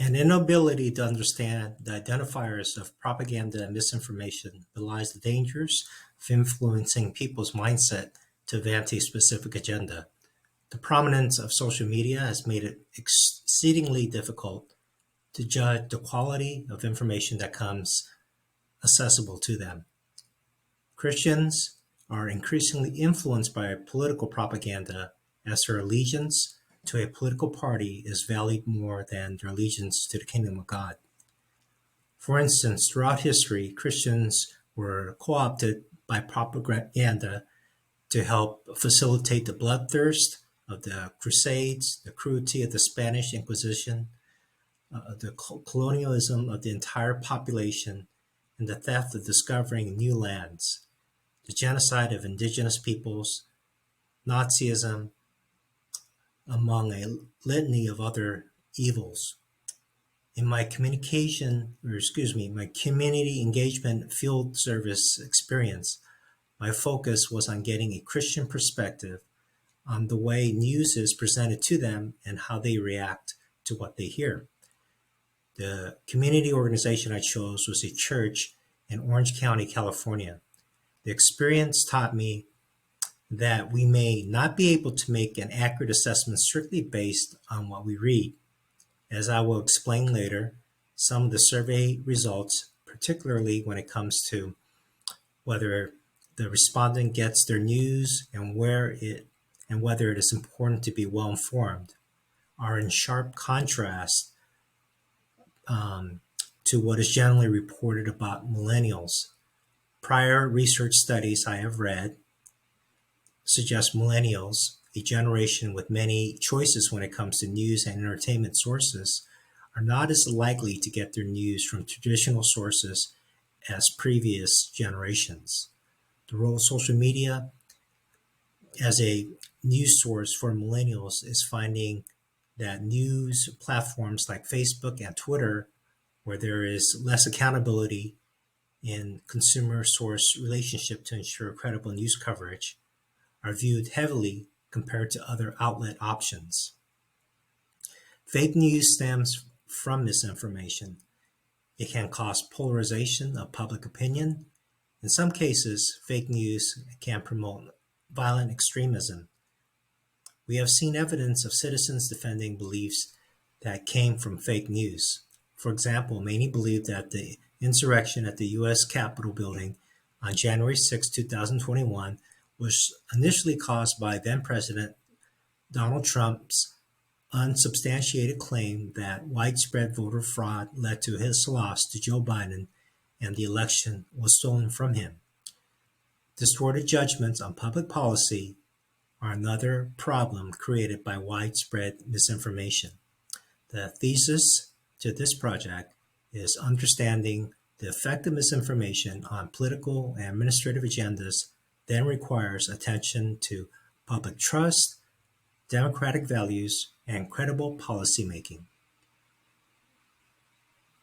An inability to understand the identifiers of propaganda and misinformation belies the dangers of influencing people's mindset to advance a specific agenda. The prominence of social media has made it exceedingly difficult to judge the quality of information that comes accessible to them. Christians are increasingly influenced by political propaganda as their allegiance to a political party is valued more than their allegiance to the kingdom of God. For instance, throughout history, Christians were co-opted by propaganda to help facilitate the bloodthirst of the Crusades, the cruelty of the Spanish Inquisition, the colonialism of the entire population, and the theft of discovering new lands, the genocide of indigenous peoples, Nazism, among a litany of other evils. In my my community engagement field service experience, my focus was on getting a Christian perspective on the way news is presented to them and how they react to what they hear. The community organization I chose was a church in Orange County, California. The experience taught me that we may not be able to make an accurate assessment strictly based on what we read. As I will explain later, some of the survey results, particularly when it comes to whether the respondent gets their news and whether it is important to be well informed, are in sharp contrast to what is generally reported about millennials. Prior research studies I have read suggest millennials, a generation with many choices when it comes to news and entertainment sources, are not as likely to get their news from traditional sources as previous generations. The role of social media as a news source for millennials is finding that news platforms like Facebook and Twitter, where there is less accountability in consumer source relationship to ensure credible news coverage, are viewed heavily compared to other outlet options. Fake news stems from misinformation. It can cause polarization of public opinion. In some cases, fake news can promote violent extremism. We have seen evidence of citizens defending beliefs that came from fake news. For example, many believe that the insurrection at the U.S. Capitol building on January 6, 2021 was initially caused by then-President Donald Trump's unsubstantiated claim that widespread voter fraud led to his loss to Joe Biden and the election was stolen from him. Distorted judgments on public policy are another problem created by widespread misinformation. The thesis to this project is understanding the effect of misinformation on political and administrative agendas then requires attention to public trust, democratic values, and credible policymaking.